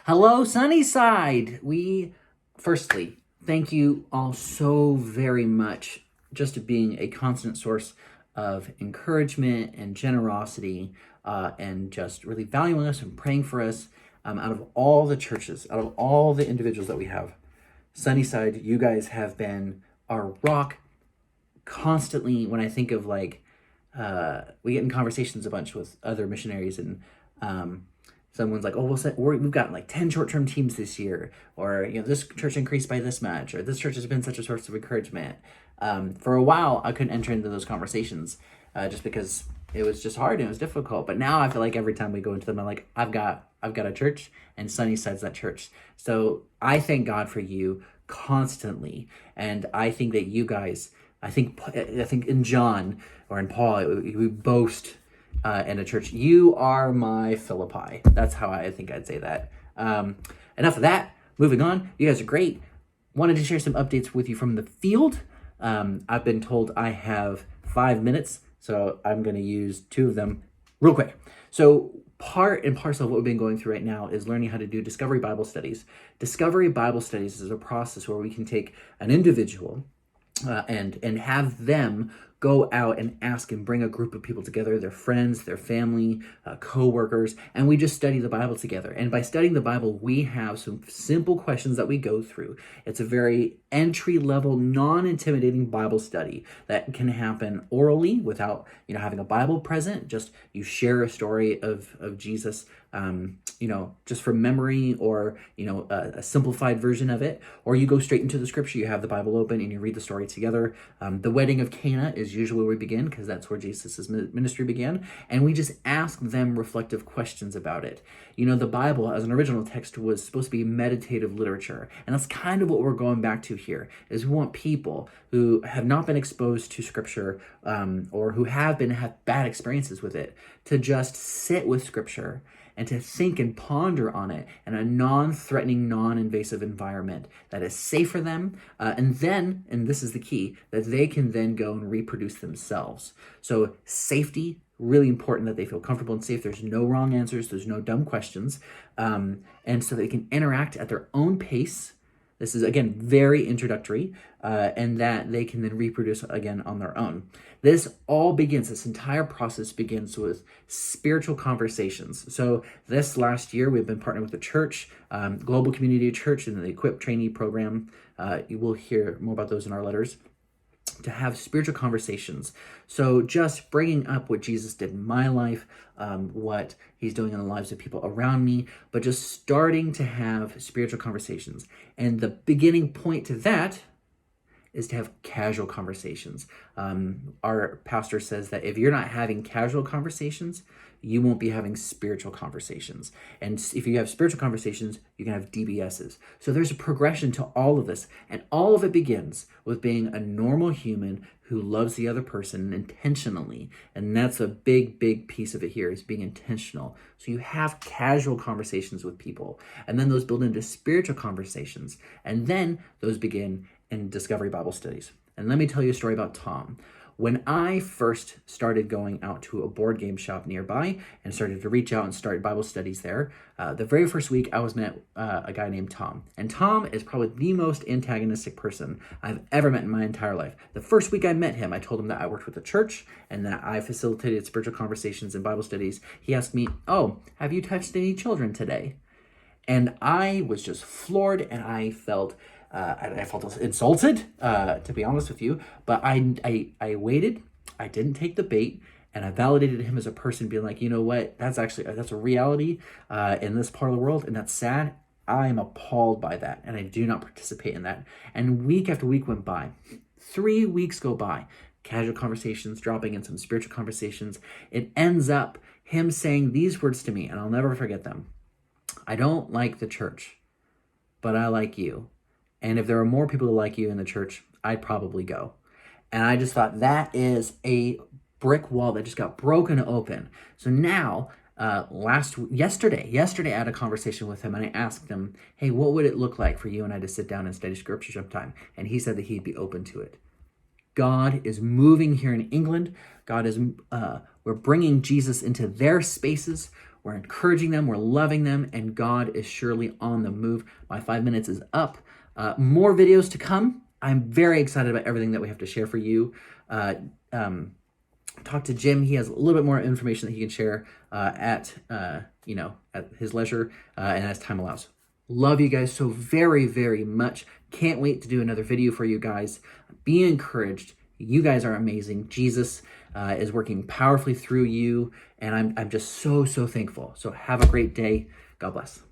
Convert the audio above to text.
Hello, Sunnyside. Firstly, thank you all so very much just to being a constant source of encouragement and generosity, and just really valuing us and praying for us. Out of all the churches, out of all the individuals that we have, Sunnyside, you guys have been our rock constantly. When I think of we get in conversations a bunch with other missionaries, and someone's like, "Oh, we've got like 10 short-term teams this year," or this church increased by this much, or this church has been such a source of encouragement. For a while, I couldn't enter into those conversations just because it was just hard and it was difficult. But now I feel like every time we go into them, I'm like, I've got a church, and Sunnyside's that church. So I thank God for you constantly, and I think that you guys. I think in John or in Paul, we boast in a church. You are my Philippi. That's how I think I'd say that. Enough of that. Moving on. You guys are great. Wanted to share some updates with you from the field. I've been told I have 5 minutes, so I'm going to use 2 of them real quick. So part and parcel of what we've been going through right now is learning how to do Discovery Bible Studies. Discovery Bible Studies is a process where we can take an individual and have them go out and ask and bring a group of people together, their friends, their family, co-workers, and we just study the Bible together. And by studying the Bible, we have some simple questions that we go through. It's a very entry-level, non-intimidating Bible study that can happen orally without having a Bible present. Just you share a story of Jesus, just from memory, or a simplified version of it, or you go straight into the scripture. You have the Bible open and you read the story together. The wedding of Cana is usually where we begin, because that's where Jesus' ministry began, and we just ask them reflective questions about it. The Bible as an original text was supposed to be meditative literature, and that's kind of what we're going back to here. Is we want people who have not been exposed to scripture, or who have bad experiences with it, to just sit with scripture and to think and ponder on it in a non-threatening, non-invasive environment that is safe for them, and this is the key, that they can then go and reproduce themselves. So safety, really important, that they feel comfortable and safe. There's no wrong answers, there's no dumb questions, and so they can interact at their own pace. This is, again, very introductory, and that they can then reproduce again on their own. This entire process begins with spiritual conversations. So this last year, we've been partnering with the church, Global Community Church, and the Equip Trainee Program. You will hear more about those in our letters, to have spiritual conversations. So just bringing up what Jesus did in my life, what he's doing in the lives of people around me, but just starting to have spiritual conversations. And the beginning point to that is to have casual conversations. Our pastor says that if you're not having casual conversations, you won't be having spiritual conversations. And if you have spiritual conversations, you can have DBSs. So there's a progression to all of this. And all of it begins with being a normal human who loves the other person intentionally. And that's a big, big piece of it here, is being intentional. So you have casual conversations with people, and then those build into spiritual conversations. And then those begin in Discovery Bible Studies. And let me tell you a story about Tom. When I first started going out to a board game shop nearby and started to reach out and start Bible studies there, the very first week I was met a guy named Tom. And Tom is probably the most antagonistic person I've ever met in my entire life. The first week I met him, I told him that I worked with the church and that I facilitated spiritual conversations and Bible studies. He asked me, "Oh, have you touched any children today?" And I was just floored, and I felt insulted, to be honest with you. But I waited. I didn't take the bait, and I validated him as a person, being like, you know what? That's a reality in this part of the world, and that's sad. I am appalled by that, and I do not participate in that. And week after week went by. 3 weeks go by. Casual conversations, dropping in some spiritual conversations. It ends up him saying these words to me, and I'll never forget them. "I don't like the church, but I like you. And if there are more people who like you in the church, I'd probably go." And I just thought, that is a brick wall that just got broken open. So now, yesterday I had a conversation with him, and I asked him, "Hey, what would it look like for you and I to sit down and study scripture sometime?" And he said that he'd be open to it. God is moving here in England. We're bringing Jesus into their spaces. We're encouraging them. We're loving them. And God is surely on the move. My 5 minutes is up. More videos to come. I'm very excited about everything that we have to share for you. Talk to Jim. He has a little bit more information that he can share at his leisure and as time allows. Love you guys so very, very much. Can't wait to do another video for you guys. Be encouraged. You guys are amazing. Jesus is working powerfully through you, and I'm just so thankful. So have a great day. God bless.